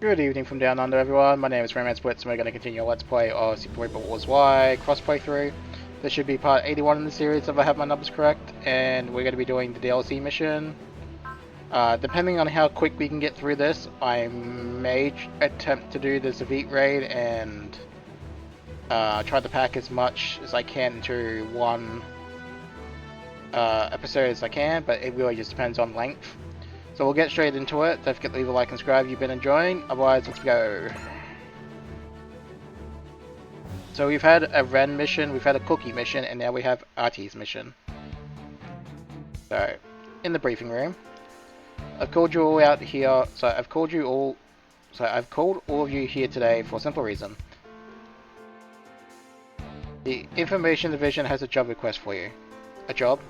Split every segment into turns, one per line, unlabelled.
Good evening from down under, everyone. My name is Romance Blitz, and we're going to continue our Let's Play of Super Mario Bros. Y cross playthrough. This should be part 81 in the series, if I have my numbers correct, and we're going to be doing the DLC mission. Depending on how quick we can get through this, I may attempt to do the Sveet raid and try to pack as much as I can into one episode as I can, but it really just depends on length. So we'll get straight into it. Don't forget to leave a like and subscribe if you've been enjoying. Otherwise, let's go. So we've had a Ren mission, we've had a Cookie mission, and now we have Artie's mission. So, in the briefing room, I've called you all out here. I've called all of you here today for a simple reason. The Information Division has a job request for you. A job?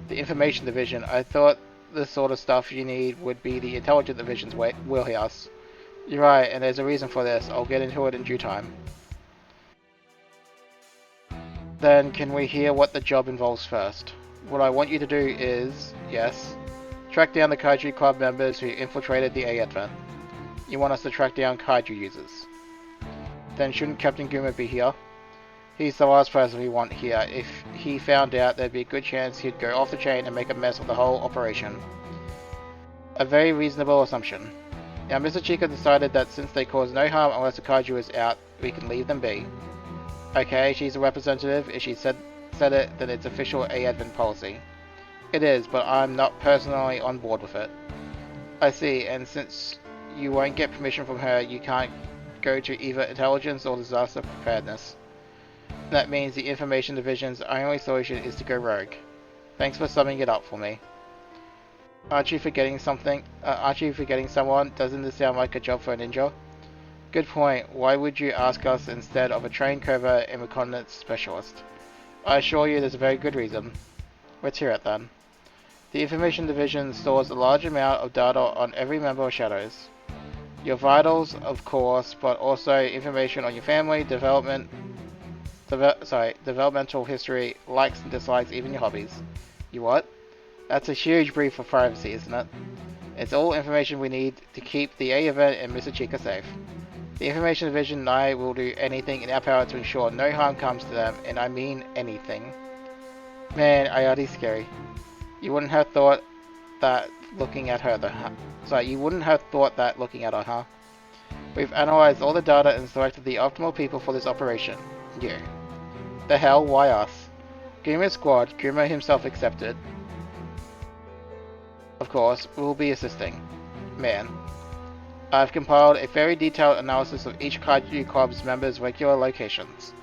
The Information Division. I thought the sort of stuff you need would be the Intelligent Division's wheelhouse. You're right, and there's a reason for this. I'll get into it in due time. Then can we hear what the job involves first? What I want you to do is, yes, track down the Kaiju Club members who infiltrated the A advent. You want us to track down Kaiju users. Then shouldn't Captain Guma be here? He's the last person we want here. If he found out, there'd be a good chance he'd go off the chain and make a mess of the whole operation. A very reasonable assumption. Now, Mr. Chica decided that since they cause no harm unless the Kaiju is out, we can leave them be. Okay, she's a representative. If she said it, then it's official A-Advent policy. It is, but I'm not personally on board with it. I see, and since you won't get permission from her, you can't go to either intelligence or disaster preparedness. That means the Information Division's only solution is to go rogue. Thanks for summing it up for me. Aren't you forgetting something? Aren't you forgetting someone? Doesn't this sound like a job for a ninja? Good point. Why would you ask us instead of a trained covert and reconnaissance specialist? I assure you there's a very good reason. Let's hear it then. The Information Division stores a large amount of data on every member of Shadows. Your vitals, of course, but also information on your family, developmental history, likes and dislikes, even your hobbies. You what? That's a huge brief for privacy, isn't it? It's all information we need to keep the A event and Mr. Chica safe. The Information Division and I will do anything in our power to ensure no harm comes to them, and I mean anything. Man, Ayati's scary. You wouldn't have thought that looking at her, you wouldn't have thought that looking at her, huh? We've analyzed all the data and selected the optimal people for this operation. You. The hell, why us? Guma's squad, Guma himself accepted. Of course, we'll be assisting. Man. I've compiled a very detailed analysis of each Kaiju Club's members' regular locations.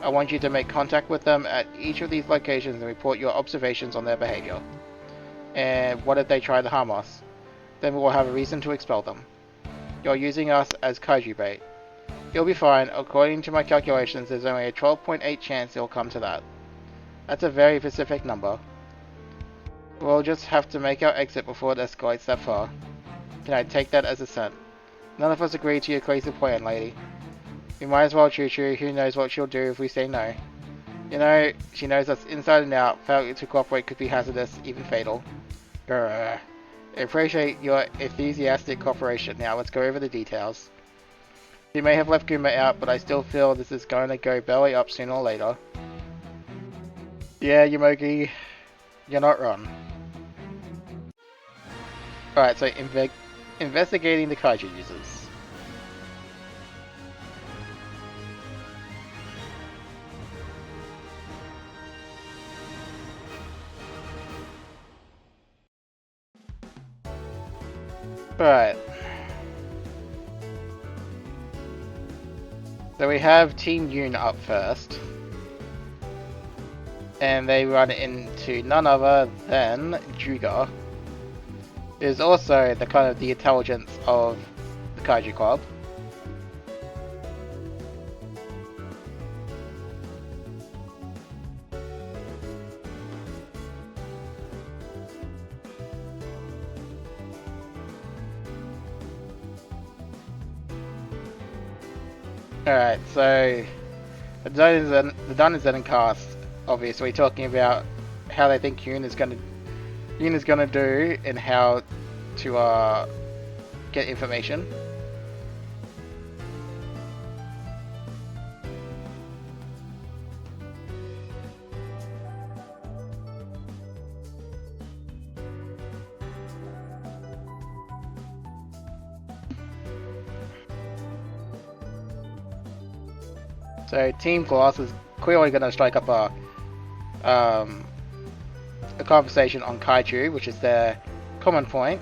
I want you to make contact with them at each of these locations and report your observations on their behavior. And what if they try to harm us? Then we will have a reason to expel them. You're using us as Kaiju bait. You'll be fine. According to my calculations, there's only a 12.8 chance it'll come to that. That's a very specific number. We'll just have to make our exit before it escalates that far. Can I take that as a cent? None of us agree to your crazy plan, lady. We might as well shoot you. Who knows what she'll do if we say no. You know, she knows us inside and out. Failure to cooperate could be hazardous, even fatal. Grr. I appreciate your enthusiastic cooperation. Now let's go over the details. You may have left Guma out, but I still feel this is going to go belly up sooner or later. Yeah, Yamogi, you're not wrong. Alright, so investigating the Kaiju users. Alright. So we have Team Yoon up first. And they run into none other than Juga, who's also the kind of the intelligence of the Kaiju Club. Alright, so the Dinozen cast, obviously talking about how they think Yoon is gonna do and how to get information. So Team Glass is clearly going to strike up a conversation on Kaiju, which is their common point.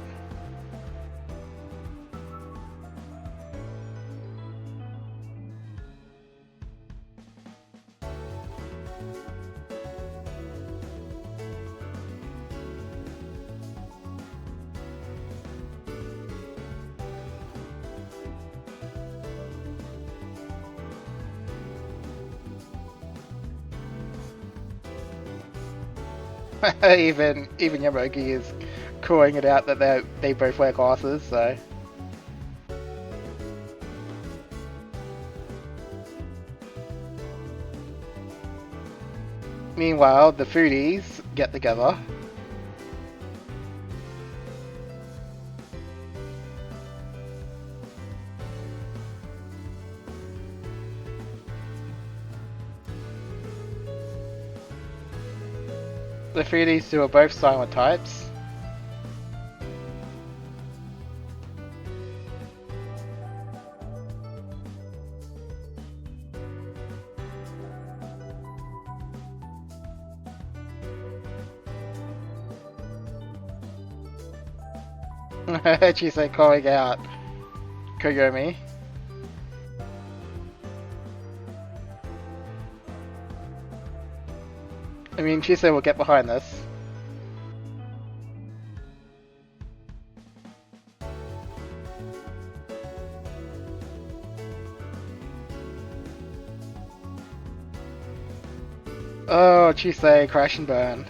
even Yamogi is calling it out that they both wear glasses, so. Meanwhile, the foodies get together. The foodies who are both silent types. Chisei calling out Koyomi. I mean, Chisei will get behind this. Oh, Chisei, crash and burn.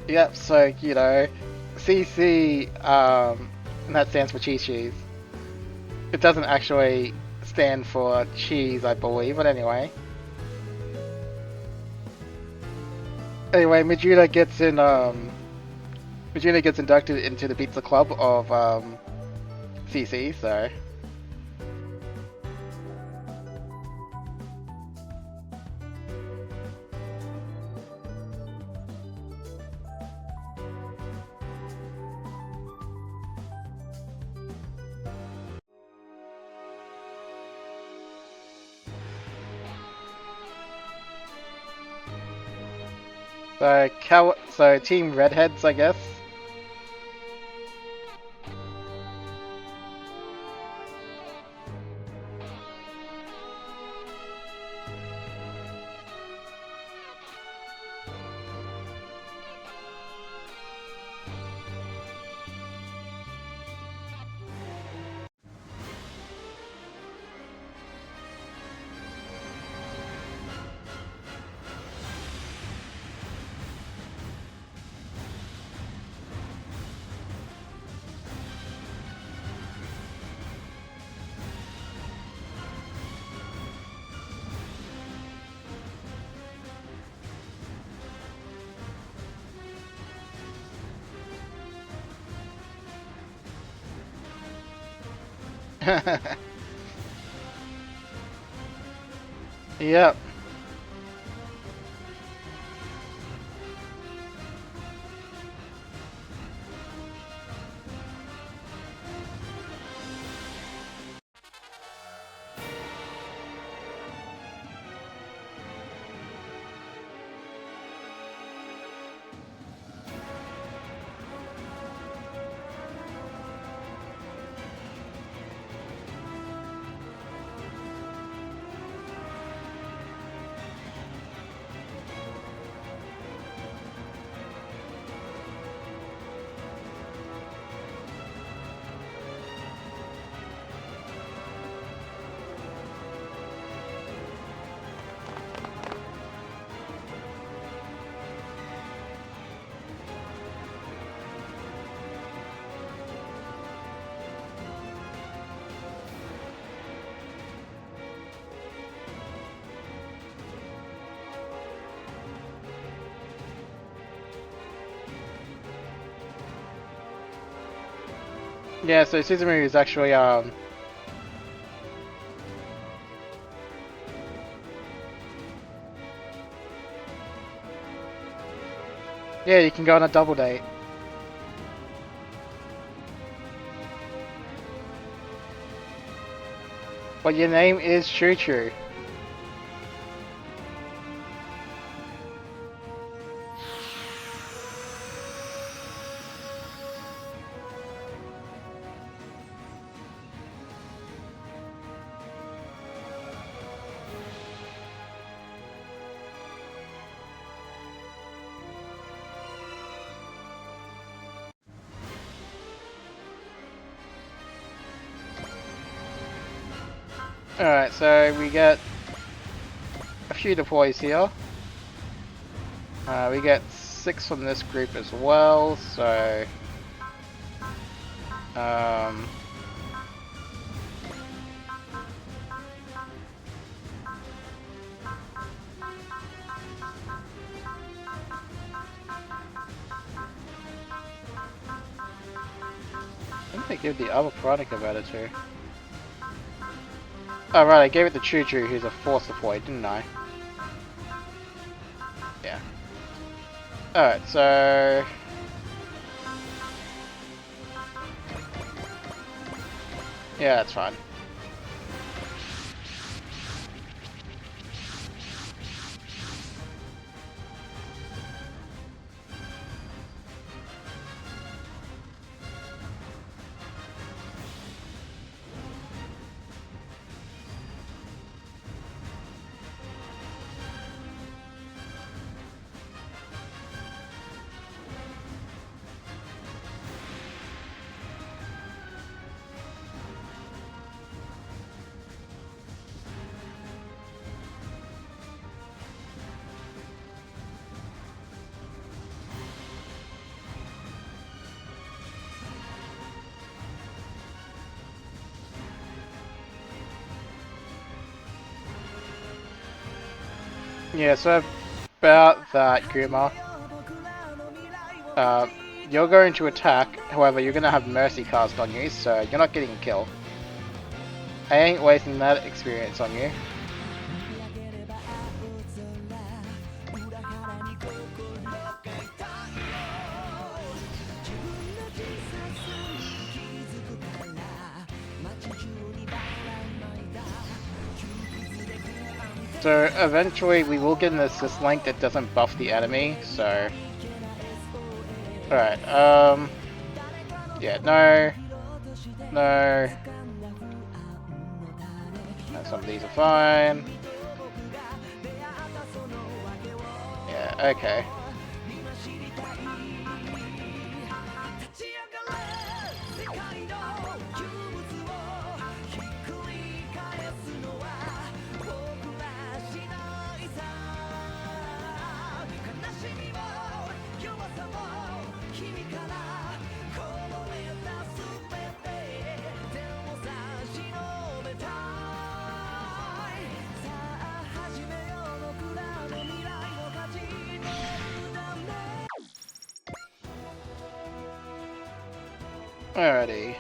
Yep, so, you know, CC, and that stands for cheese cheese. It doesn't actually stand for cheese, I believe, but anyway. Anyway, Majuna gets inducted into the pizza club of, CC, so. So Team Redheads, I guess. Yep. Yeah, so Suzumu is actually, yeah, you can go on a double date. But your name is Choo Choo. Alright, so we get a few deploys here. We get 6 from this group as well, so... I think they give the other product about it too. Oh right, I gave it to Choo Choo, who's a force deploy, didn't I? Yeah. Alright, so... yeah, that's fine. Yeah, so about that, Guma. You're going to attack, however, you're going to have Mercy cast on you, so you're not getting a kill. I ain't wasting that experience on you. So eventually we will get an assist link that doesn't buff the enemy, so... Alright, yeah, no. No. Some of these are fine. Yeah, okay. Alrighty.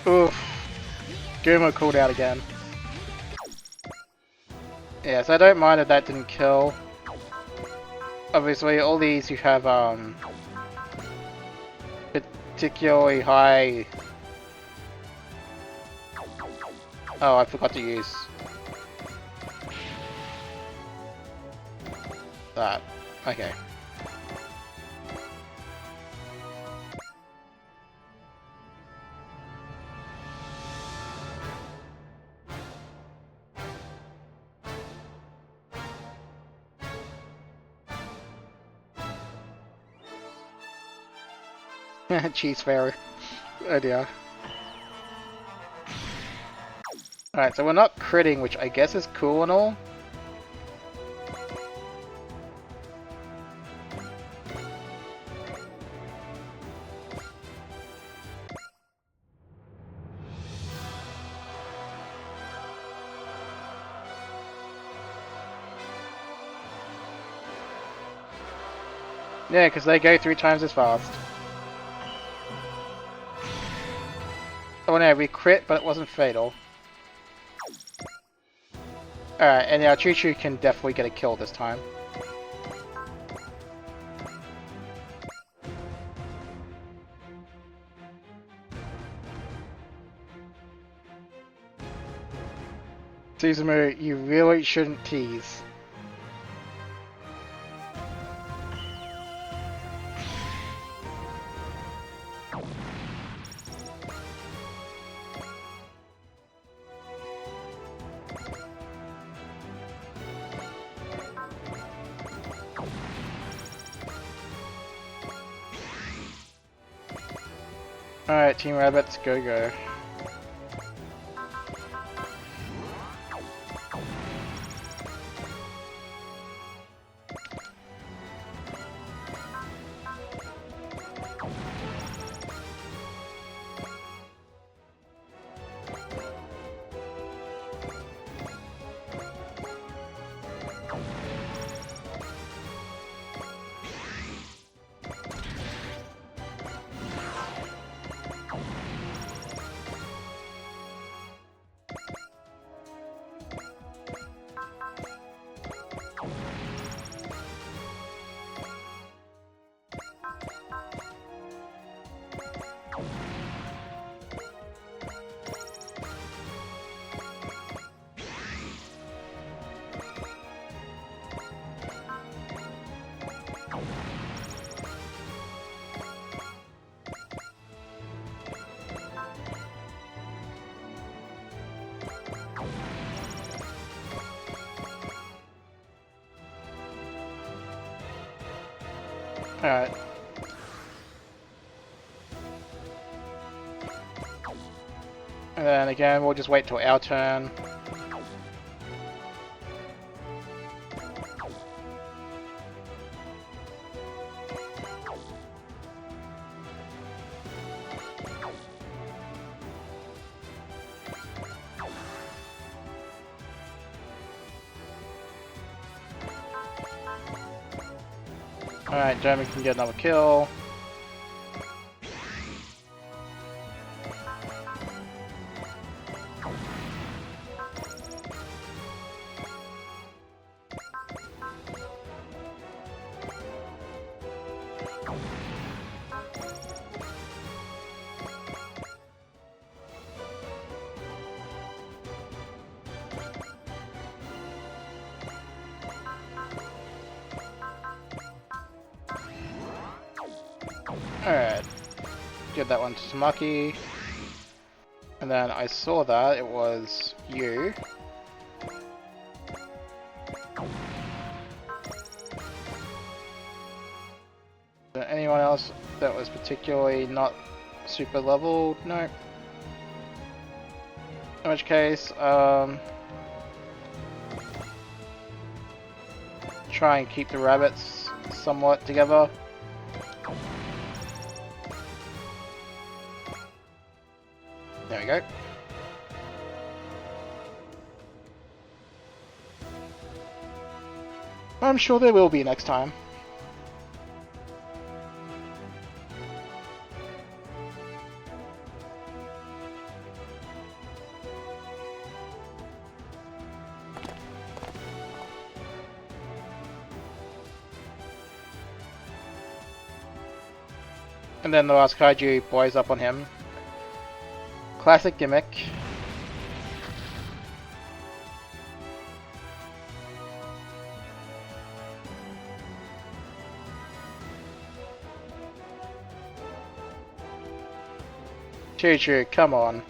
Oof. Guma called out again. Yeah, so I don't mind if that didn't kill. Obviously, all these you have, particularly high... Oh, I forgot to use... that. Okay. Cheese fairy. Oh dear. Alright, so we're not critting, which I guess is cool and all. Yeah, because they go 3 times as fast. Oh no, we crit, but it wasn't fatal. Alright, and now Choo Choo can definitely get a kill this time. Suzumu, you really shouldn't tease. Alright, Team Rabbits, go go. Alright. And then again, we'll just wait till our turn. Alright, Jeremy can get another kill. Alright, give that one to Tamaki. And then I saw that it was you. Is there anyone else that was particularly not super leveled? No. In which case, try and keep the rabbits somewhat together. There we go. I'm sure there will be next time. And then the last Kaiju blows up on him. Classic gimmick. Choo Choo, come on.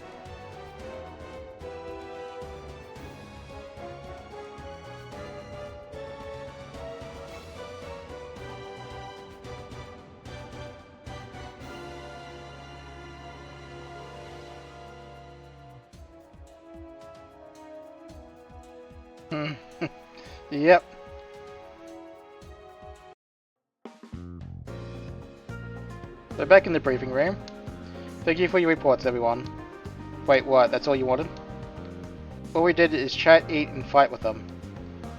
Yep. So back in the briefing room. Thank you for your reports, everyone. Wait, what? That's all you wanted? All we did is chat, eat, and fight with them.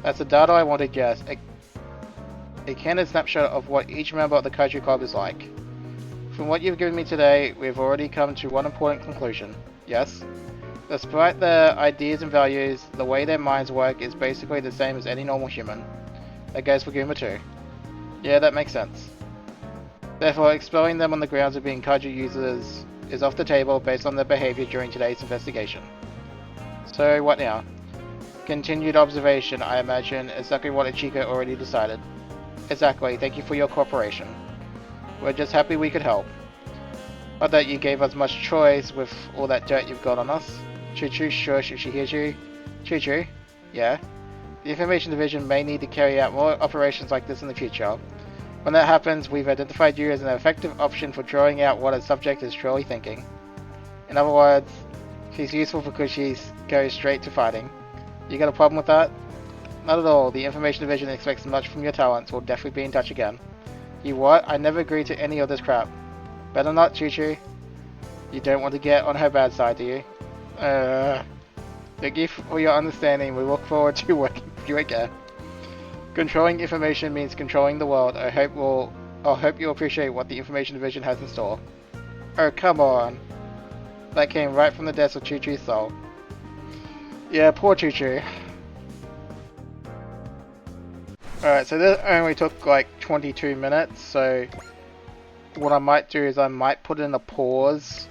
That's the data I wanted, yes. A candid snapshot of what each member of the Kaiju Club is like. From what you've given me today, we've already come to one important conclusion. Yes? Despite their ideas and values, the way their minds work is basically the same as any normal human. That goes for Guma too. Yeah, that makes sense. Therefore, expelling them on the grounds of being Kaiju users is off the table based on their behavior during today's investigation. So, what now? Continued observation, I imagine, exactly what Ichika already decided. Exactly, thank you for your cooperation. We're just happy we could help. Not that you gave us much choice with all that dirt you've got on us. Choo-choo, shush if she hears you. Choo-choo? Yeah? The Information Division may need to carry out more operations like this in the future. When that happens, we've identified you as an effective option for drawing out what a subject is truly thinking. In other words, she's useful because she goes straight to fighting. You got a problem with that? Not at all. The Information Division expects much from your talents. We'll definitely be in touch again. You what? I never agreed to any of this crap. Better not, Choo-choo. You don't want to get on her bad side, do you? Thank you for your understanding. We look forward to working with you again. Controlling information means controlling the world. I hope you'll appreciate what the Information Division has in store. Oh, come on. That came right from the desk of Choo-choo's soul. Yeah, poor Choo-choo. Alright, so this only took like 22 minutes, so what I might do is I might put in a pause,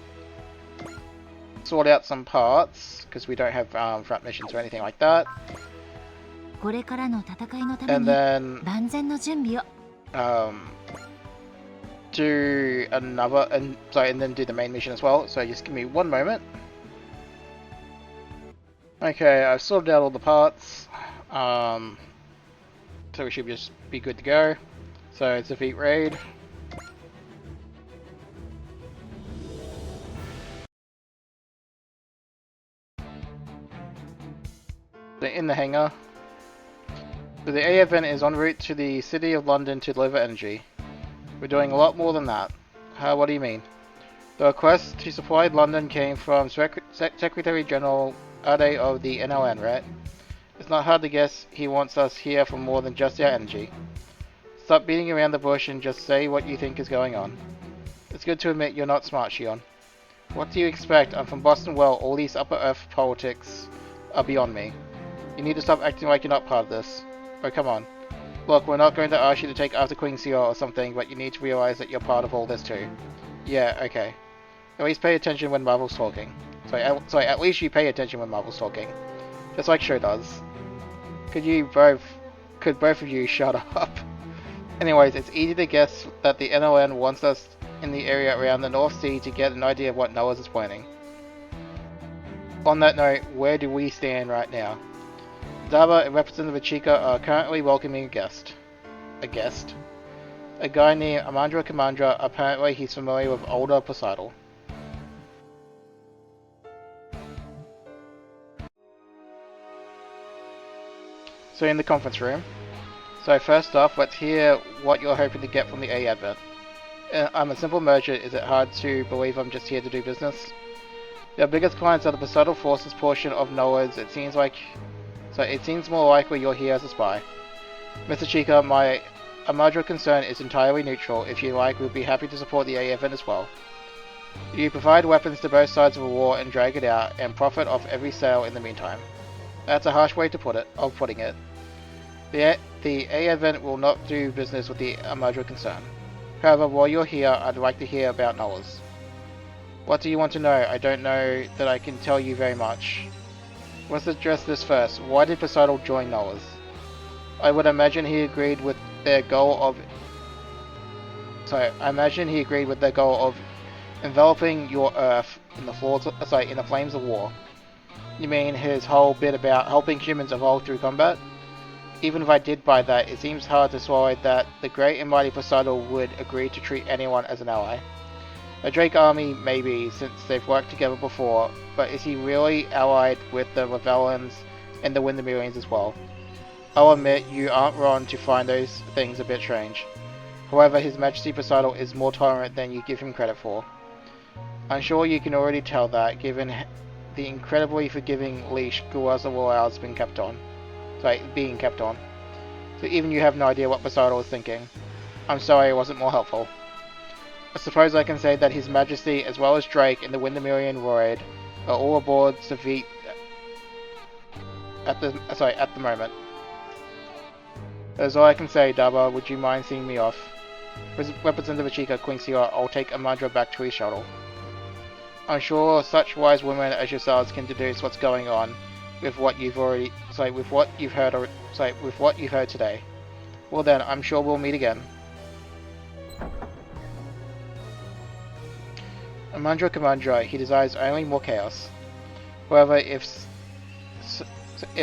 sort out some parts, because we don't have front missions or anything like that, and then do another, and then do the main mission as well, so just give me one moment. Okay, I've sorted out all the parts, so we should just be good to go. So it's a Sveet raid. So in the hangar. So the A event is en route to the City of London to deliver energy. We're doing a lot more than that. What do you mean? The request to supply London came from Secretary General Ade of the NLN, right? It's not hard to guess he wants us here for more than just our energy. Stop beating around the bush and just say what you think is going on. It's good to admit you're not smart, Shion. What do you expect? I'm from Boston. Well, all these upper earth politics are beyond me. You need to stop acting like you're not part of this. Oh, come on. Look, we're not going to ask you to take after Queen Seal or something, but you need to realize that you're part of all this too. Yeah, okay. At least pay attention when Marvel's talking. Sorry, at least you pay attention when Marvel's talking. Just like Sho does. Could both of you shut up? Anyways, it's easy to guess that the NLN wants us in the area around the North Sea to get an idea of what Noah's is planning. On that note, where do we stand right now? Daba and Representative Ichika are currently welcoming a guest. A guest? A guy named Amandra Kamandra. Apparently he's familiar with older Poseidon. So in the conference room. So first off, let's hear what you're hoping to get from the A advent. I'm a simple merchant. Is it hard to believe I'm just here to do business? Your biggest clients are the Poseidon Forces portion of NOAA's. It seems more likely you're here as a spy. Mr. Chika, my Amadra concern is entirely neutral. If you like, we'll be happy to support the A event as well. You provide weapons to both sides of a war and drag it out, and profit off every sale in the meantime. That's a harsh way to putting it. The A event will not do business with the Amadra concern. However, while you're here, I'd like to hear about Noah's. What do you want to know? I don't know that I can tell you very much. Let's address this first. Why did Poseidon join Noah's? I would imagine he agreed with their goal of enveloping your Earth in the flames of war. You mean his whole bit about helping humans evolve through combat? Even if I did buy that, it seems hard to swallow that the great and mighty Poseidon would agree to treat anyone as an ally. A Drake army, maybe, since they've worked together before, but is he really allied with the Revellans and the Windermerians as well? I'll admit you aren't wrong to find those things a bit strange. However, His Majesty Poseidon is more tolerant than you give him credit for. I'm sure you can already tell that, given the incredibly forgiving leash Guazawa has been kept on. Being kept on. So even you have no idea what Poseidon was thinking. I'm sorry I wasn't more helpful. I suppose I can say that His Majesty, as well as Drake and the Windermere Roid, are all aboard Sveet at the moment. That's all I can say, Daba. Would you mind seeing me off? Representative Chica, Quincy, I'll take Amandra back to his shuttle. I'm sure such wise women as yourselves can deduce what's going on with what you've heard today. Well then, I'm sure we'll meet again. Amandra, he desires only more chaos. However, if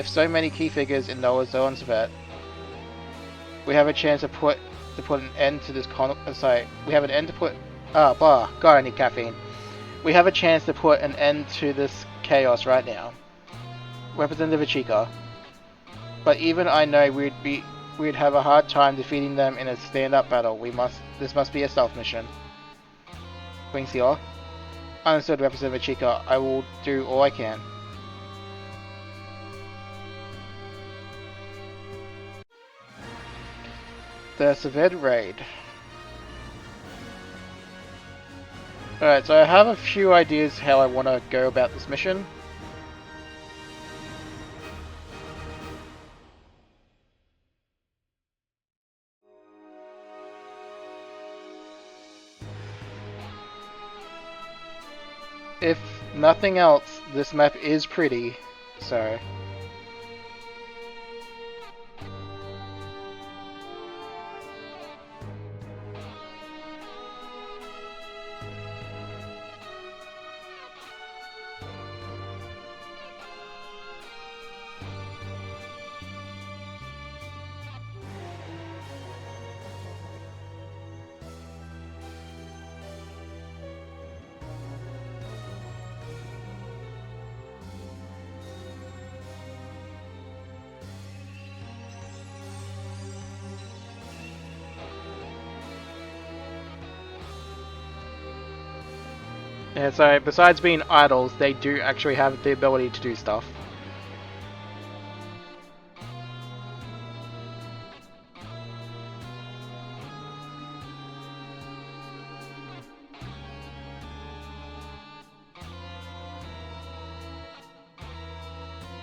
so many key figures in Noah's Zone Sveet, we have a chance to put an end to this we have an end to put God, I need caffeine. We have a chance to put an end to this chaos right now. Representative Chica. But even I know we'd have a hard time defeating them in a stand-up battle. This must be a stealth mission. Quincy, understood, Representative Chica. I will do all I can. The Sveet raid. Alright, so I have a few ideas how I want to go about this mission. If nothing else, this map is pretty, so... Yeah, so besides being idols, they do actually have the ability to do stuff.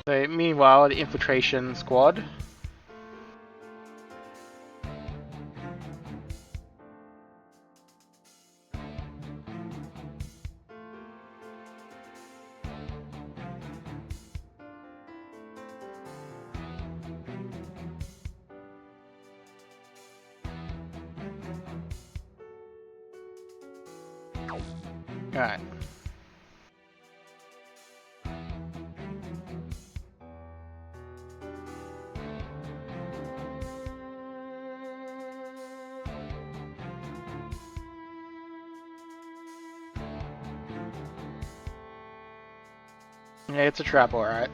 So meanwhile, the infiltration squad. Alright. Yeah, it's a trap, alright.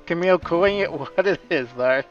Camille calling it what it is, though.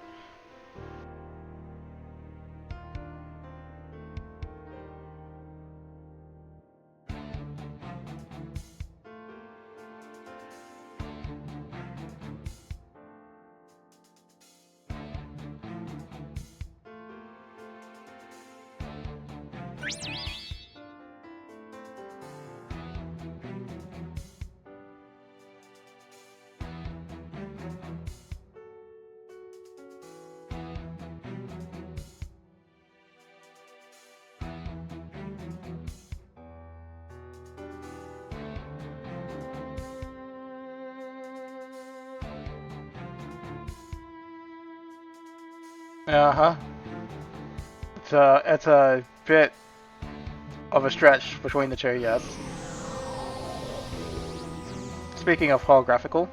Uh-huh. It's a bit of a stretch between the two, yes. Speaking of holographical,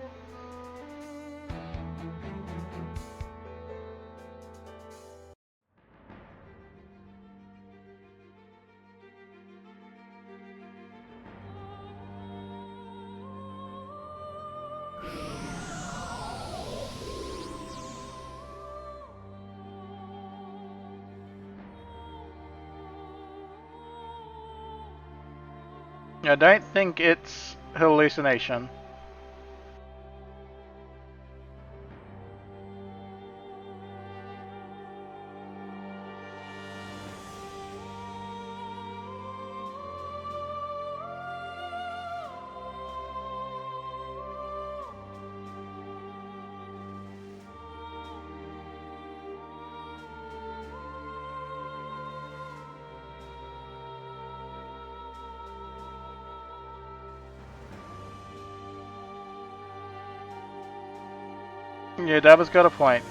I don't think it's hallucination. Yeah, Dabba's got a point.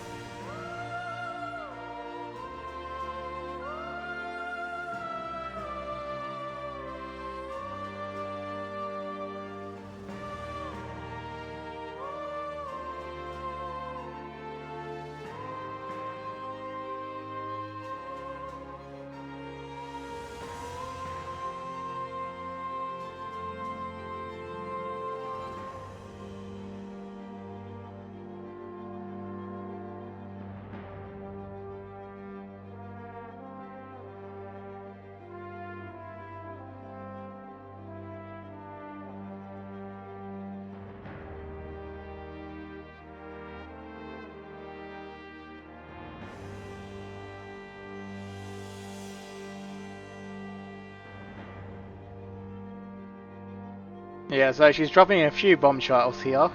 Yeah, so she's dropping a few bombshells here.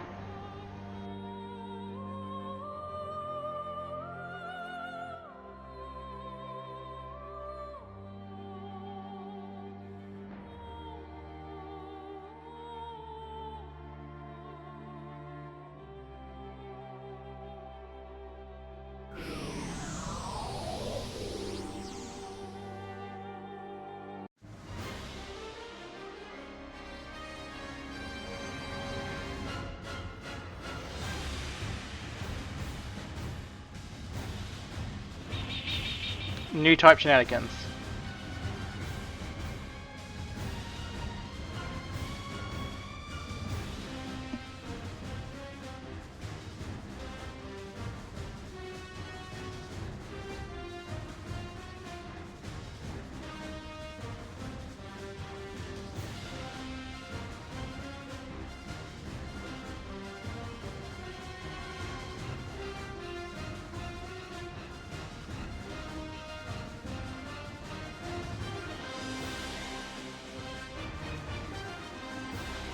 New type shenanigans.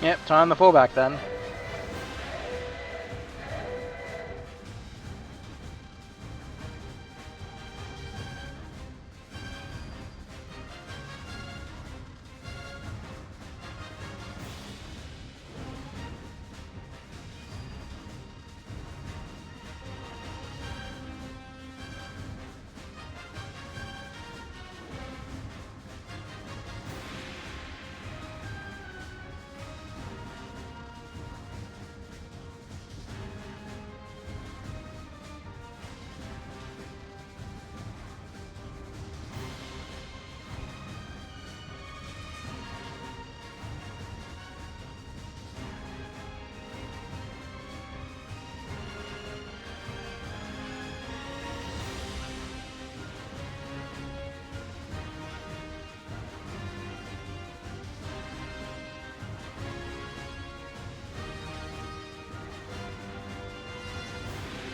Yep, time to fall back then.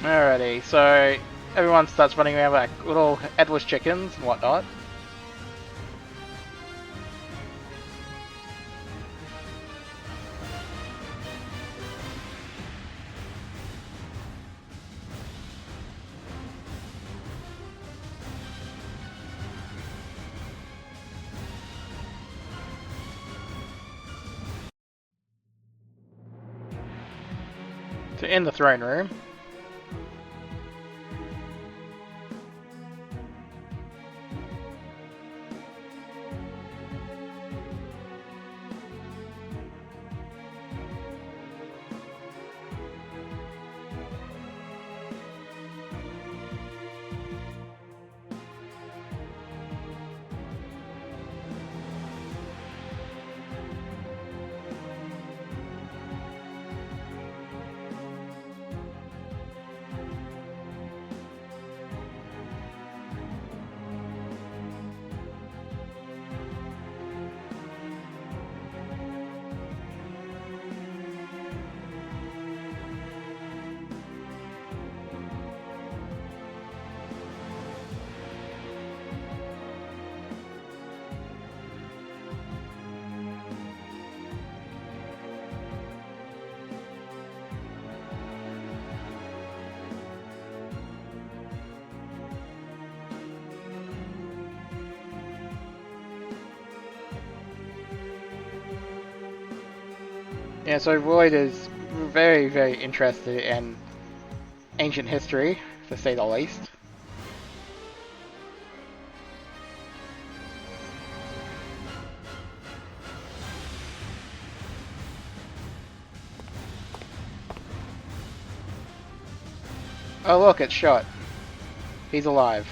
Alrighty, so everyone starts running around like little headless chickens and whatnot. To in the throne room. Yeah, so Royd is very, very interested in ancient history, to say the least. Oh look, it's shot. He's alive.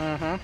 Mm-hmm.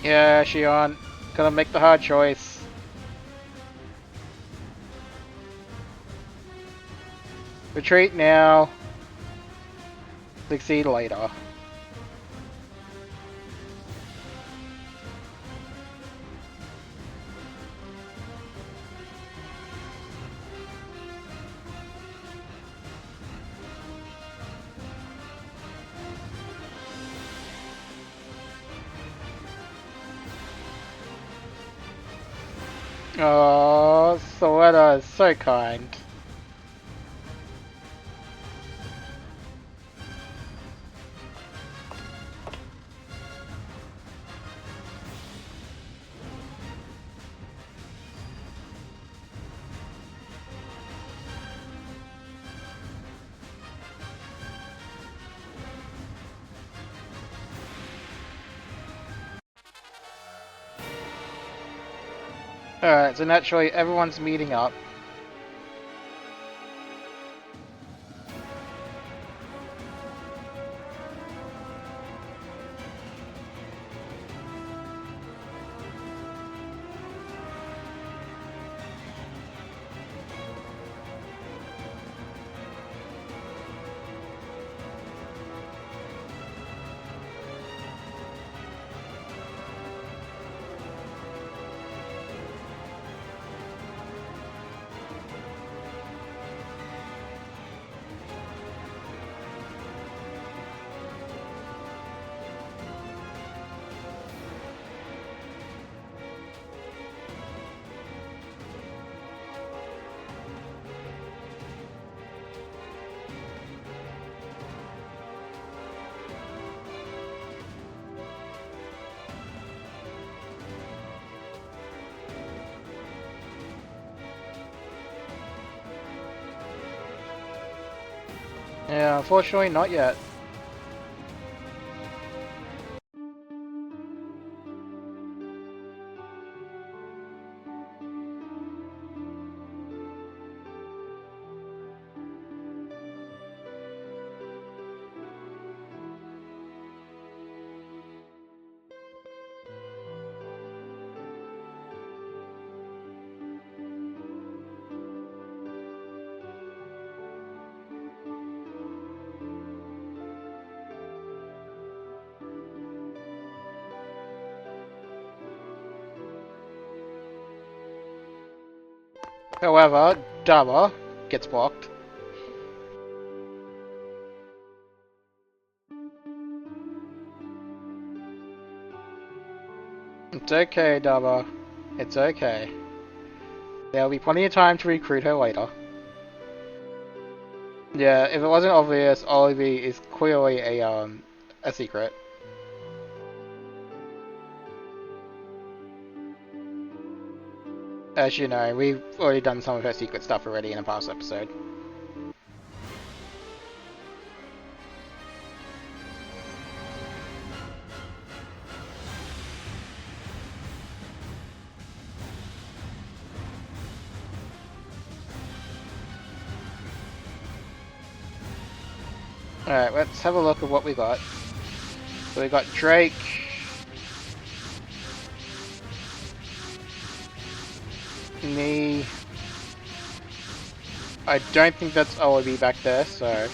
Yeah, Shion. Gonna make the hard choice. Retreat now. Succeed later. Oh, Soetta is so kind. Alright, so naturally everyone's meeting up. Yeah, unfortunately not yet. However, Daba gets blocked. It's okay, Daba. It's okay. There'll be plenty of time to recruit her later. Yeah, if it wasn't obvious, Olivie is clearly a secret. As you know, we've already done some of her secret stuff already in a past episode. Alright, let's have a look at what we got. So we got Drake. Me. I don't think that's Olivie back there, so...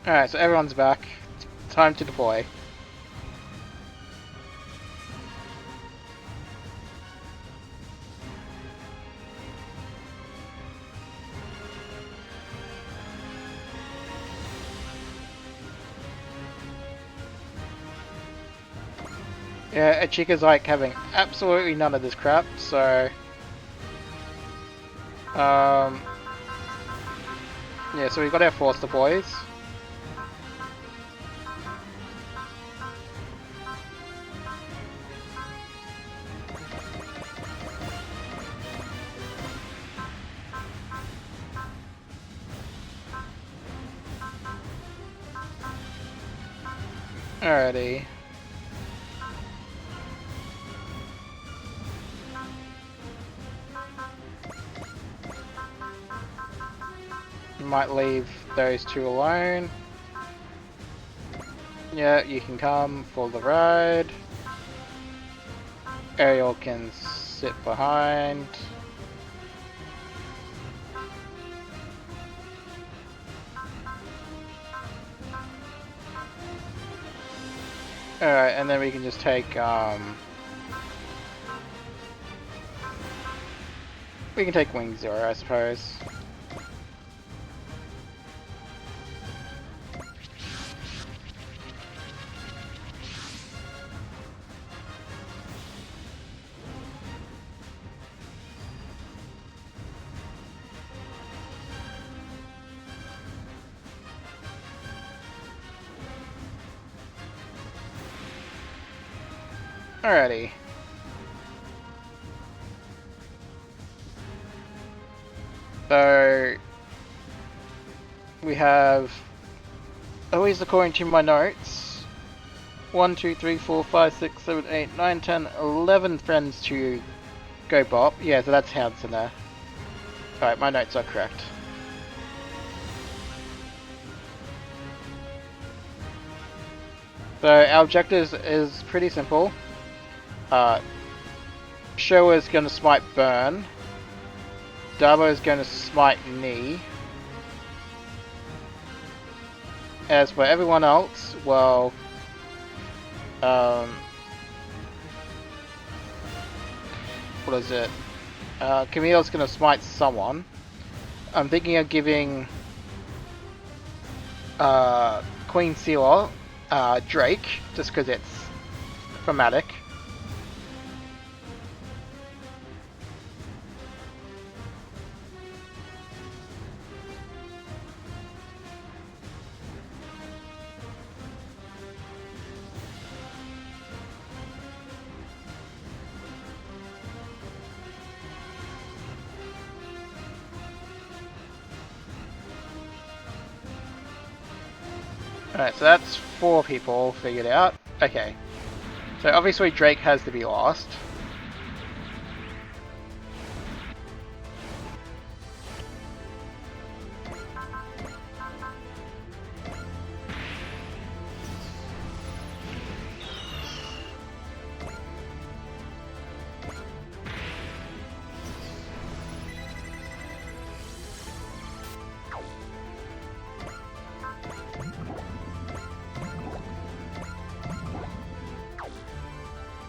Alright, so everyone's back. Time to deploy. Yeah, Achika's like having absolutely none of this crap, so... Yeah, so we got our force deploys. Alrighty. Might leave those two alone. Yeah, you can come for the ride. Ariel can sit behind. Alright, and then we can just take, we can take Wing Zero, I suppose. Alrighty. So we have, at least according to my notes, 1, 2, 3, 4, 5, 6, 7, 8, 9, 10, 11 friends to go bop. Yeah, so that's Hounds in there. Alright, my notes are correct. So our objective is pretty simple. Showa's gonna smite Burn. Dabo is gonna smite Knee. As for everyone else, well, what is it? Camille's gonna smite someone. I'm thinking of giving Queen Sealer Drake, just because it's thematic. Alright, so that's 4 people figured out. Okay. So obviously Drake has to be lost.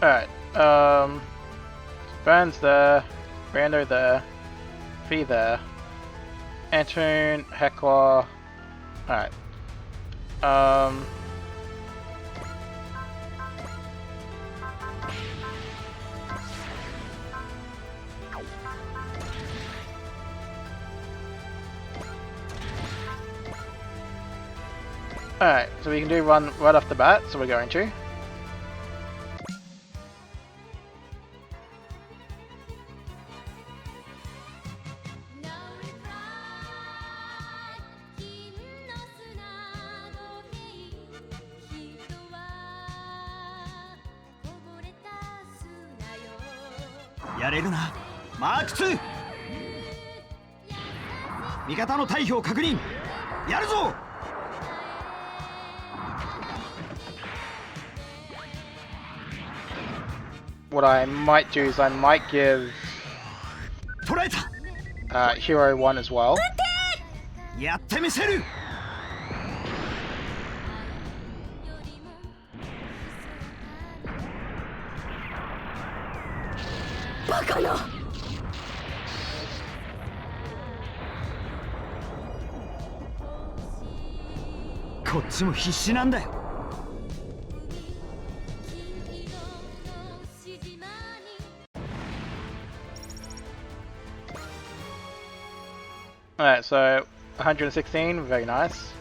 Alright, Burns there, Brando there, Fee there, Antoon, Heckler, alright, alright, so we can do one right off the bat, so we're going to. What I might do is I might give Hero 1 as well. Alright, so 116, very nice.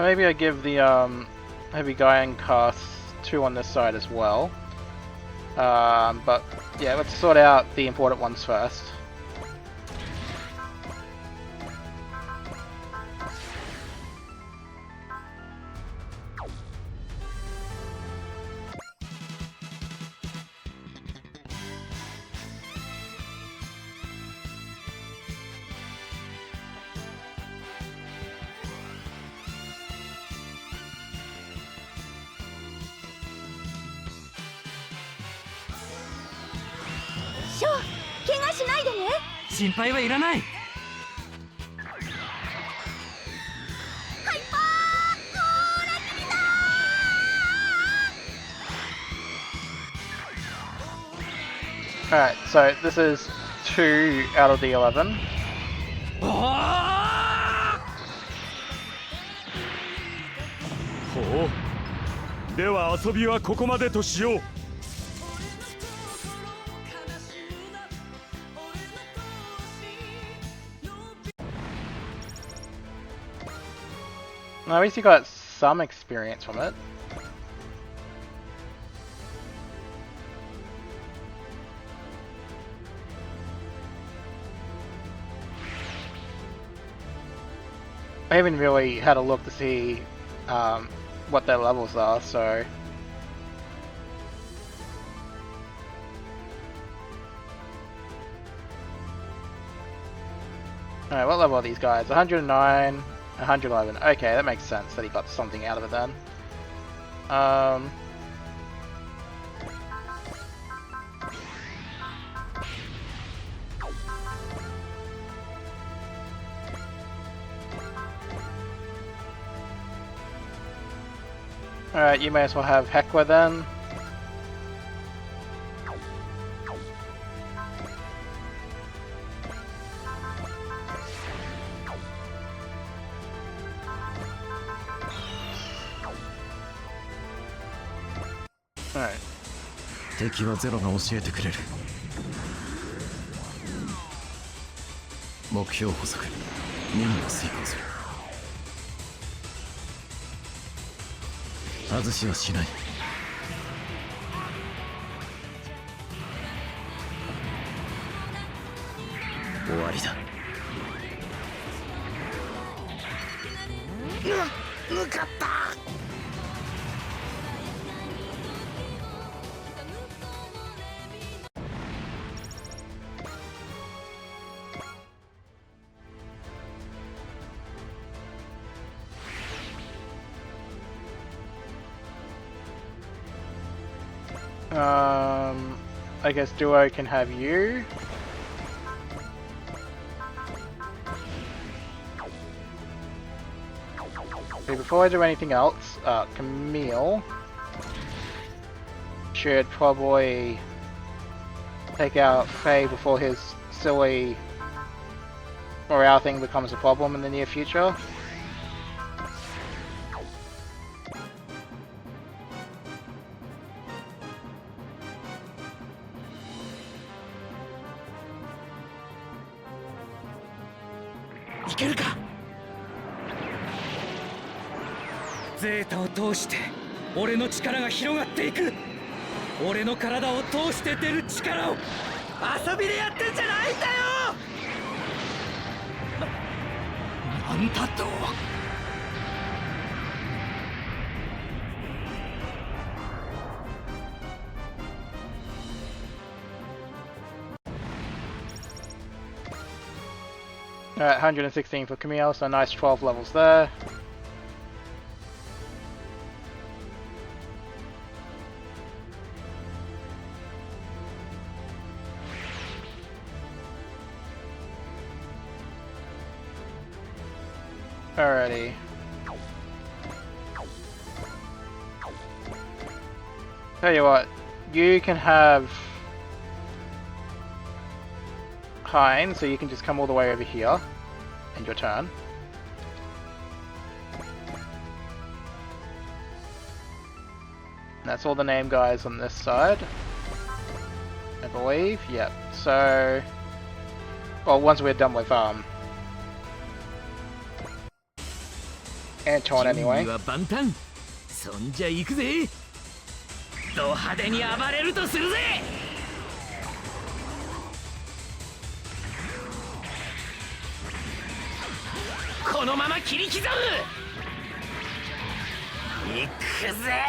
Maybe I give the heavy guy and cast 2 on this side as well. But yeah, let's sort out the important ones first. Alright, so this is 2 out of the 11. At least you got some experience from it. I haven't really had a look to see what their levels are, so... Alright, what level are these guys? 109, 111. Okay, that makes sense that he got something out of it then. Alright, you may as well have Heckler then. Alright. 敵はゼロが教えてくれる。目標補足、任務を遂行する。
外しはしない。終わりだ。抜かった。
I guess Duo can have you. Okay, before I do anything else, Camille should probably take out Faye before his silly morale thing becomes a problem in the near future.
ゼータを通して俺の力が広がっていく。俺の体を通して出る力を遊びでやってんじゃないんだよ。なんだと。
Alright, 116 for Camille, so nice 12 levels there. Alrighty. Tell you what, you can have Hein, so you can just come all the way over here, end your turn. And that's all the name guys on this side, I believe. Yep. So, well, once we're done with Anton anyway.
そんじゃ行くぜ。ド派手に暴れるとするぜ。このまま切り刻む。行くぜ。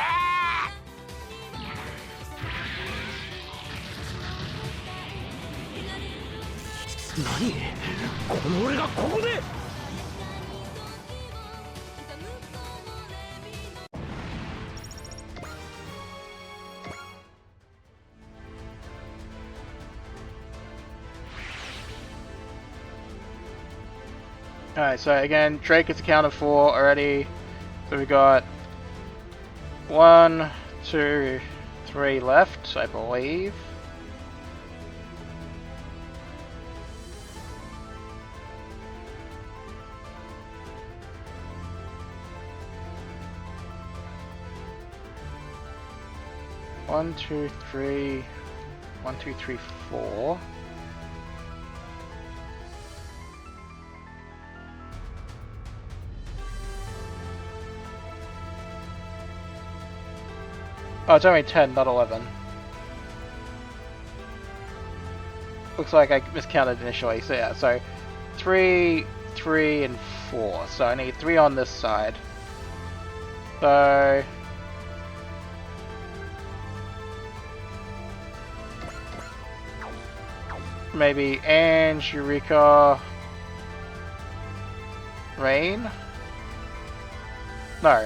何？この俺がここで。
Alright, so again, Drake is accounted for already. So we got 1, 2, 3 left, I believe. One, two, three, 1, 2, 3, 4. Oh, it's only 10, not 11. Looks like I miscounted initially, so yeah, so 3, 3, and 4. So I need 3 on this side. So maybe Ange, Eureka, Rain? No.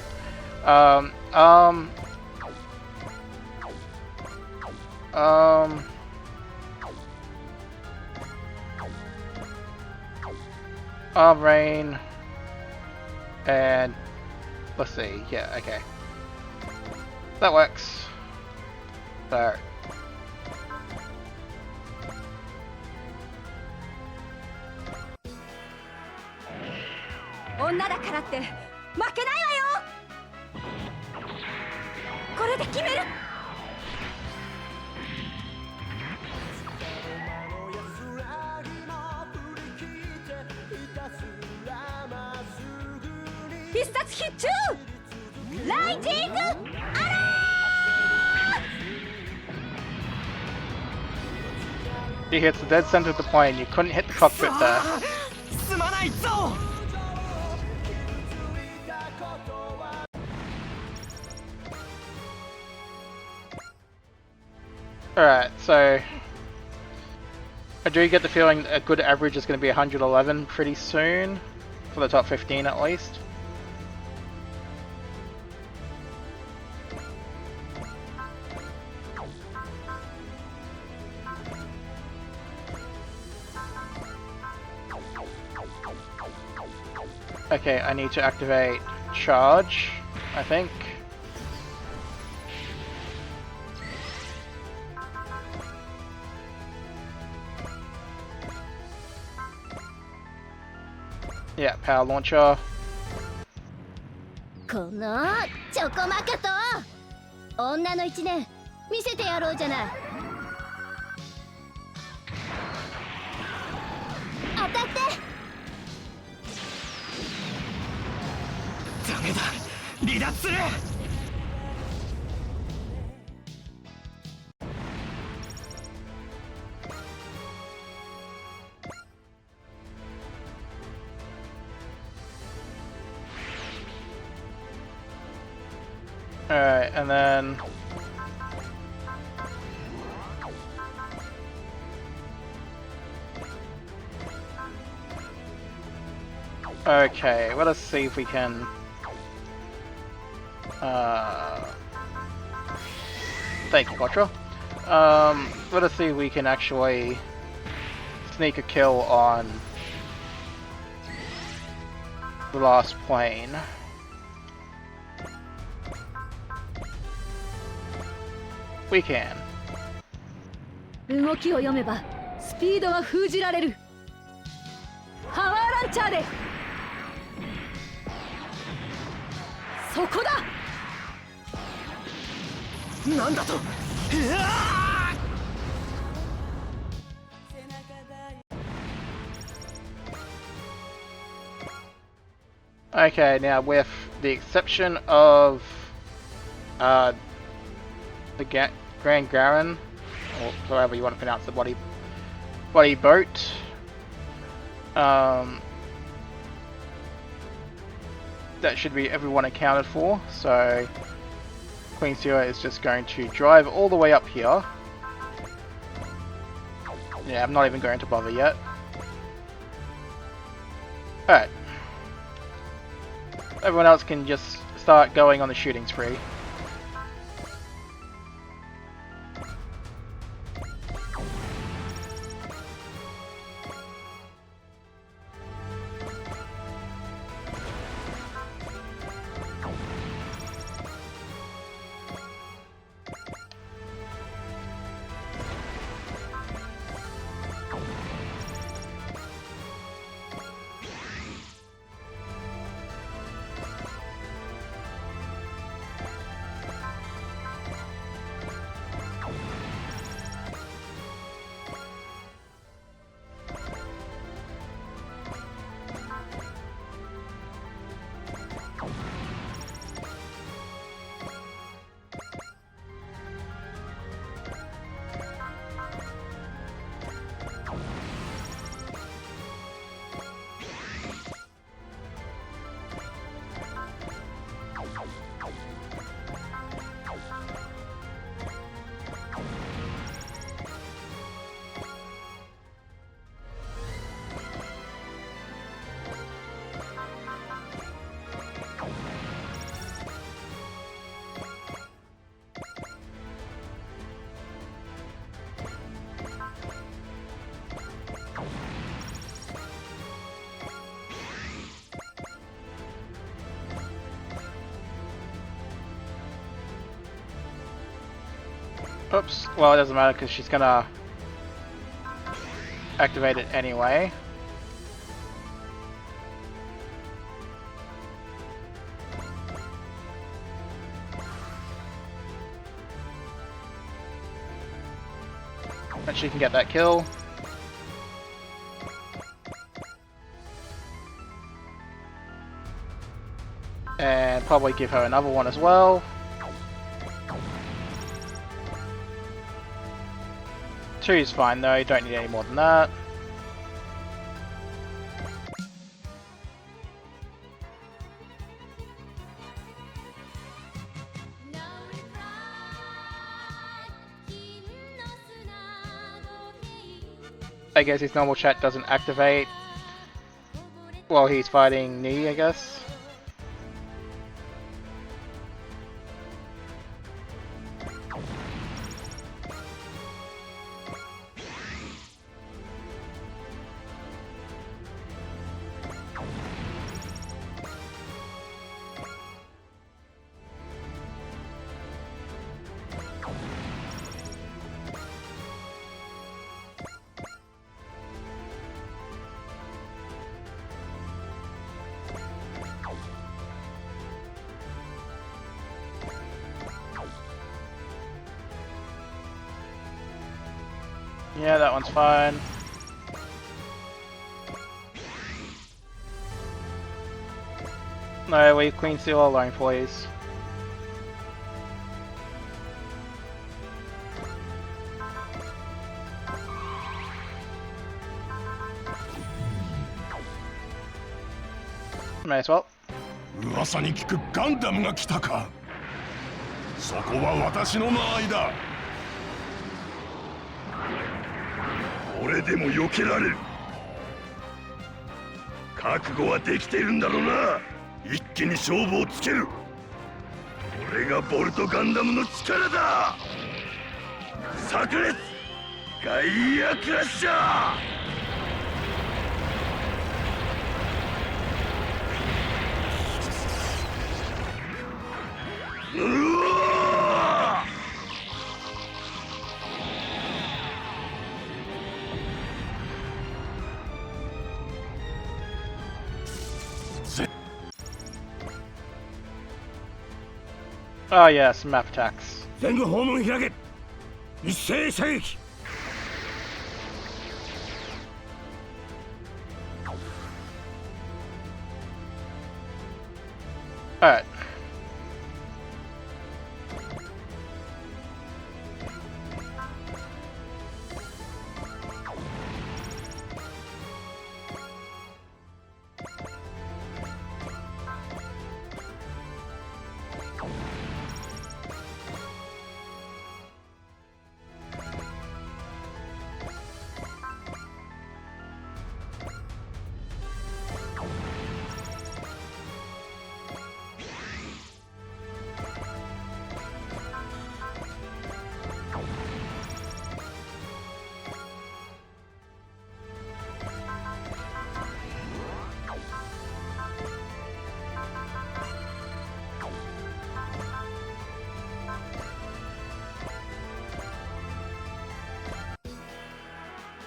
Rain, and let's see, yeah, okay. That works. So. He hits the dead center of the plane. You couldn't hit the cockpit there. Alright, so I do get the feeling a good average is going to be 111 pretty soon, for the top 15 at least. Okay, I need to activate charge, I think. Yeah, power launcher.
このチョコマカと女の一年見せてやろうじゃない。当たって。
ダメだ、離脱する。
Alright, and then okay, let us see if we can thank you, Quattro. Let us see if we can actually sneak a kill on the last plane. We can.
動きを読めばスピードが封じられる。パワーランチャーで。そこだ。
なんだと。
Okay, now with the exception of the Grand Garin, or however you want to pronounce the body boat, that should be everyone accounted for. So Queen Sierra is just going to drive all the way up here. Yeah, I'm not even going to bother yet. Alright. Everyone else can just start going on the shooting spree. Oops, well it doesn't matter because she's gonna activate it anyway. And she can get that kill. And probably give her another one as well. Two is fine though, you don't need any more than that. I guess his normal chat doesn't activate while he's fighting Ni, I guess. Yeah, that one's fine. No, leave Queen Seal alone, please. May as well.
噂に聞くガンダムが来たか。そこは私の間合いだ。俺でも避けられる。覚悟はできているんだろうな。一気に勝負をつける。俺がボルトガンダムの力だ。炸裂ガイアクラッシャー。
Oh yes, map attacks.
全部砲門開け。一斉射撃。
Alright.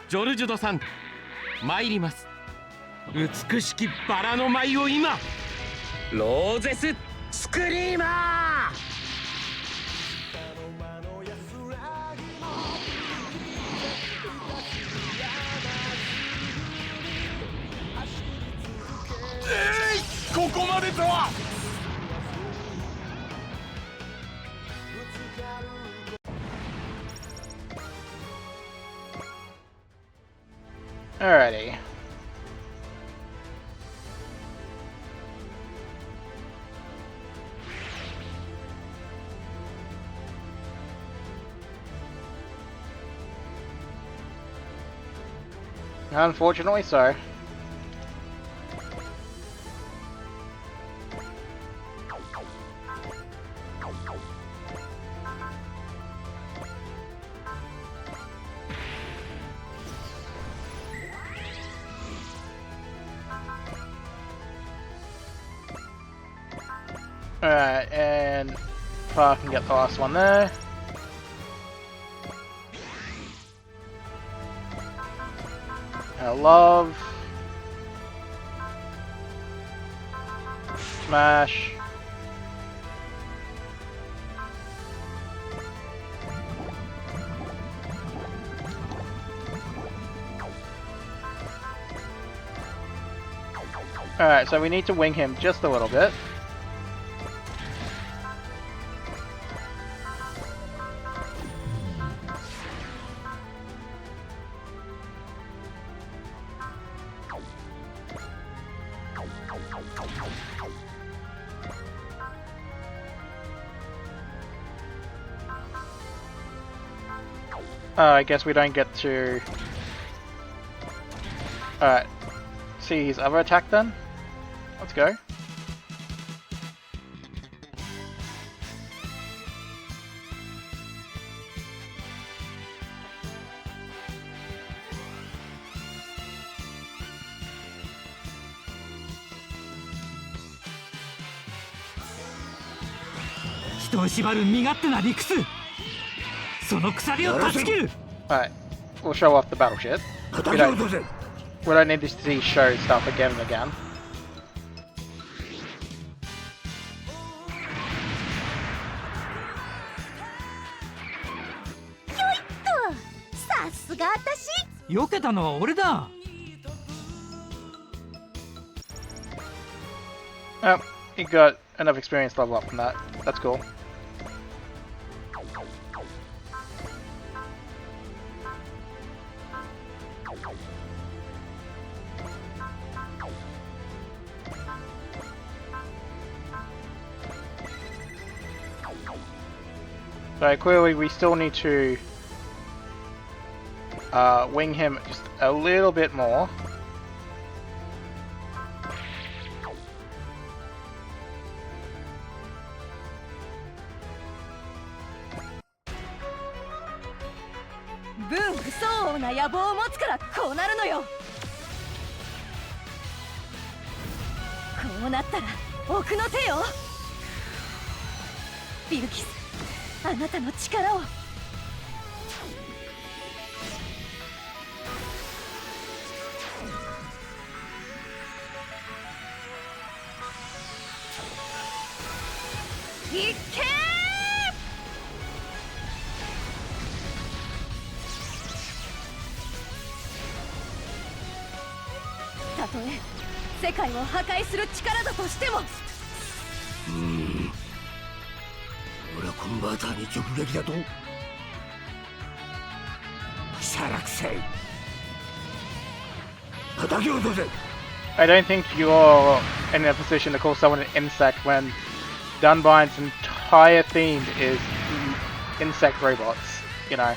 ジョルジュドさん、参ります。美しきバラの舞を今。ローゼススクリーマー。
ここまでとは。
Alrighty. Unfortunately so. Alright, and if I can get the last one there. Love. Smash. Alright, so we need to wing him just a little bit. I guess we don't get to... Alright. See his other attack then? Let's go. Alright, we'll show off the battle shit. We don't need to see show stuff again and again. Oh, he got enough experience level up from that. That's cool. So clearly we still need to wing him just a little bit more. I don't think you're in a position to call someone an insect when Dunbine's entire theme is insect robots, you know.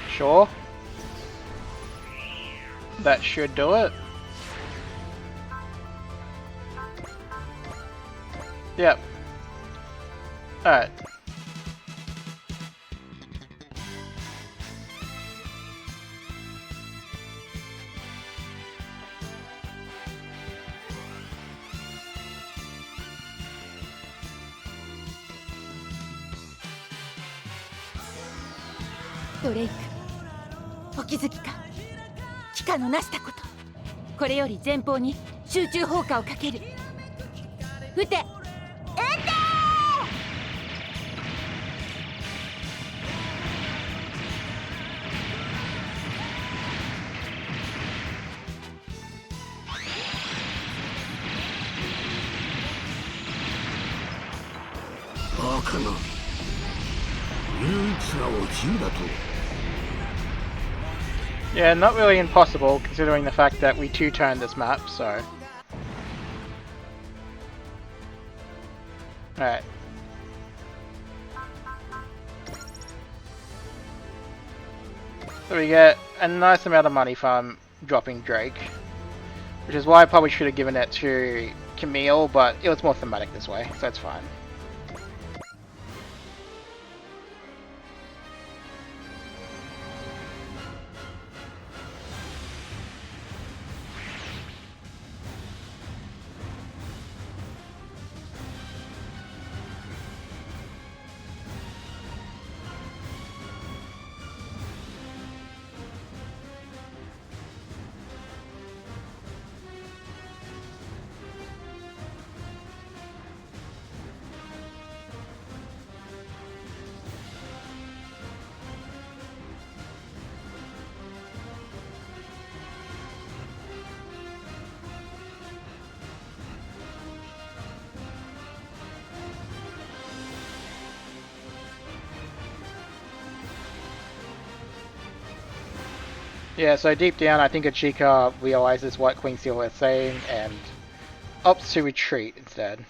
Sure. That should do it. Yep. Alright.
Drake, お気づきか。機械の成したこと。これより前方に集中砲火をかける。撃て。
バカな。唯一なお自由だと。
Yeah, not really impossible considering the fact that we two-turned this map, so... Alright. So we get a nice amount of money from dropping Drake. Which is why I probably should have given it to Camille, but it was more thematic this way, so it's fine. Yeah, so deep down, I think Achika realizes what Queen Seal is saying and opts to retreat instead.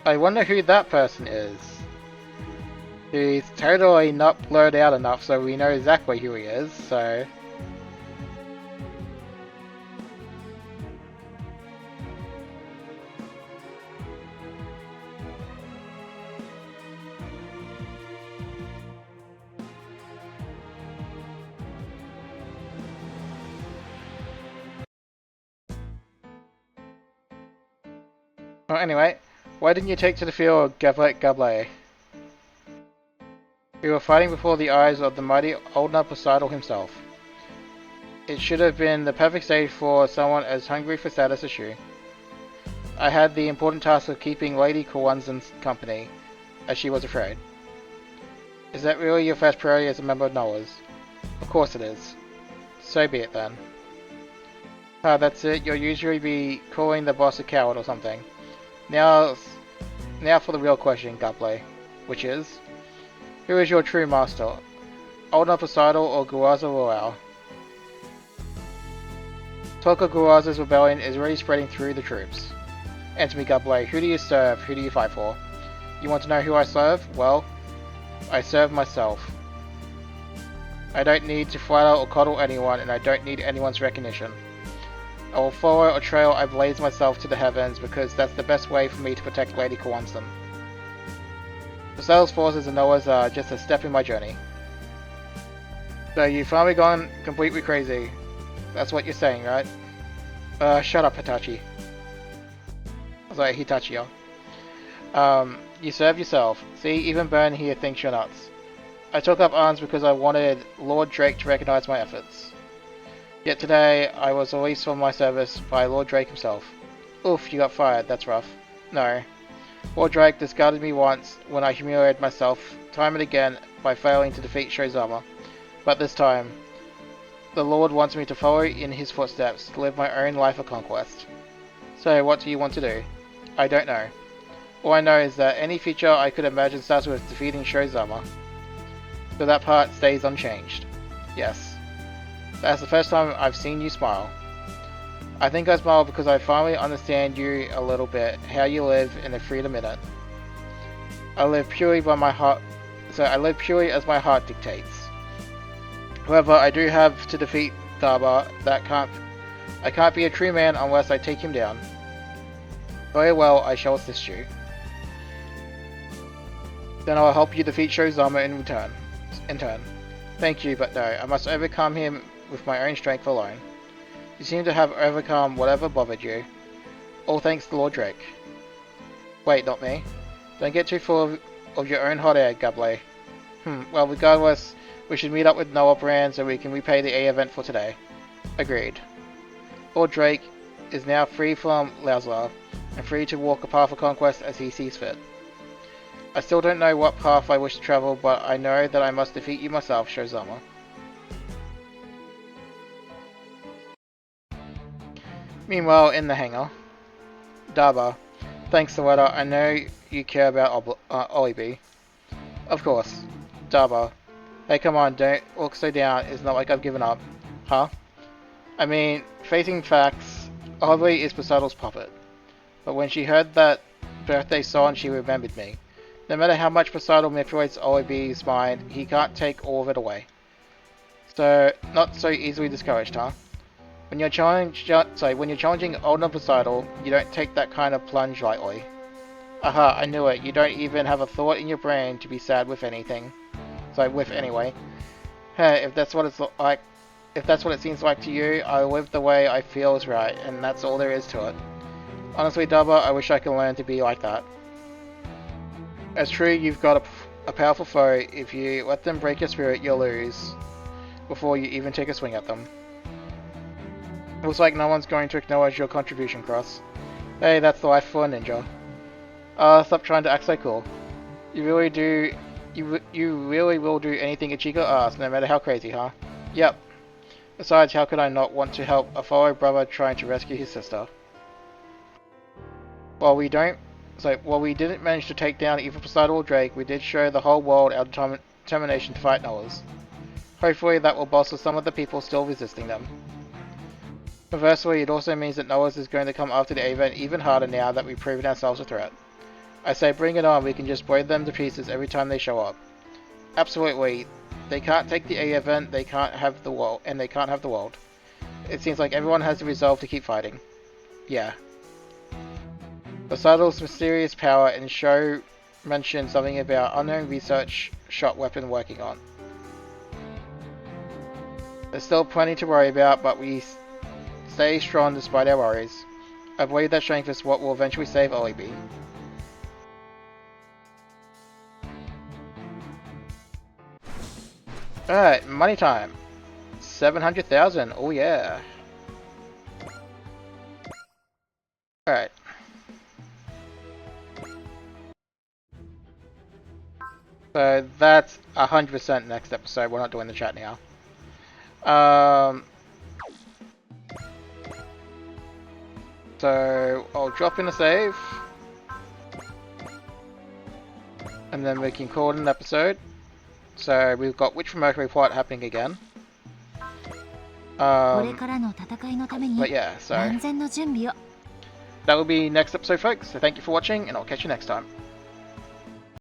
I wonder who that person is. He's totally not blurred out enough so we know exactly who he is, so... Well, anyway, why didn't you take to the field, Gablet Gable? We were fighting before the eyes of the mighty Oldna Poseidon himself. It should have been the perfect stage for someone as hungry for status as you. I had the important task of keeping Lady Kawanzan's company, as she was afraid. Is that really your first priority as a member of Noah's? Of course it is. So be it then. Ah, that's it. You'll usually be calling the boss a coward or something. Now for the real question, Gable, which is, who is your true master? Oldna Poseidon or Guaza Royale? Talk of Guaza's rebellion is already spreading through the troops. Answer me, Gable, who do you serve? Who do you fight for? You want to know who I serve? Well, I serve myself. I don't need to flatter or coddle anyone, and I don't need anyone's recognition. I will follow a trail I blaze myself to the heavens because that's the best way for me to protect Lady Kawanzan. Poseidon's forces and Noah's are just a step in my journey. So you've finally gone completely crazy. That's what you're saying, right? Shut up, Hitachi. Sorry, Hitachi, you serve yourself. See, even Burn here thinks you're nuts. I took up arms because I wanted Lord Drake to recognize my efforts. Yet today, I was released from my service by Lord Drake himself. Oof, you got fired, that's rough. No. Lord Drake discarded me once when I humiliated myself time and again by failing to defeat Shozama. But this time, the Lord wants me to follow in his footsteps to live my own life of conquest. So what do you want to do? I don't know. All I know is that any future I could imagine starts with defeating Shozama. So that part stays unchanged. Yes. That's the first time I've seen you smile. I think I smile because I finally understand you a little bit, how you live in the freedom in it. I live purely by my heart, so I live purely as my heart dictates. However, I do have to defeat Daba. I can't be a true man unless I take him down. Very well, I shall assist you. Then I'll help you defeat Shozama in turn. Thank you, but no, I must overcome him with my own strength alone. You seem to have overcome whatever bothered you. All thanks to Lord Drake. Wait, not me. Don't get too full of your own hot air, Gable. Well, regardless, we should meet up with Noah Brand so we can repay the A event for today. Agreed. Lord Drake is now free from Lauzar, and free to walk a path of conquest as he sees fit. I still don't know what path I wish to travel, but I know that I must defeat you myself, Shozama. Meanwhile, in the hangar. Daba. Thanks, Loretta. I know you care about Olibi. Of course. Daba. Hey, come on, don't look so down. It's not like I've given up. Huh? I mean, facing facts, Olibi is Poseidon's puppet. But when she heard that birthday song, she remembered me. No matter how much Poseidon manipulates Olibi's mind, he can't take all of it away. So, not so easily discouraged, huh? When you're challenging Oldna Poseidon, you don't take that kind of plunge lightly. Aha, I knew it. You don't even have a thought in your brain to be sad with anything. Anyway. Hey, if that's what it seems like to you, I live the way I feel is right, and that's all there is to it. Honestly, Daba, I wish I could learn to be like that. It's true you've got a powerful foe. If you let them break your spirit, you'll lose before you even take a swing at them. Looks like no one's going to acknowledge your contribution, Cross. Hey, that's the life for a ninja. Stop trying to act so cool. You really will do anything Ichigo asks, no matter how crazy, huh? Yep. Besides, how could I not want to help a fellow brother trying to rescue his sister? While we didn't manage to take down either Poseidon or Drake, we did show the whole world our determination to fight Noah's. Hopefully that will bolster some of the people still resisting them. Conversely, it also means that Noah's is going to come after the event even harder now that we've proven ourselves a threat. I say bring it on, we can just blow them to pieces every time they show up. Absolutely. They can't take the A event, they can't have the world, and they can't have the world. It seems like everyone has the resolve to keep fighting. Yeah. Basato's mysterious power and show mentioned something about unknown research shot weapon working on. There's still plenty to worry about, but we stay strong despite our worries. I believe that strength is what will eventually save Olibi. Alright, money time. 700,000, oh yeah. Alright. So that's 100% next episode, we're not doing the chat now. So I'll drop in a save. And then we can call it an episode. So we've got Witch from Mercury plot happening again. But yeah, so that will be next episode folks, so thank you for watching and I'll catch you next time.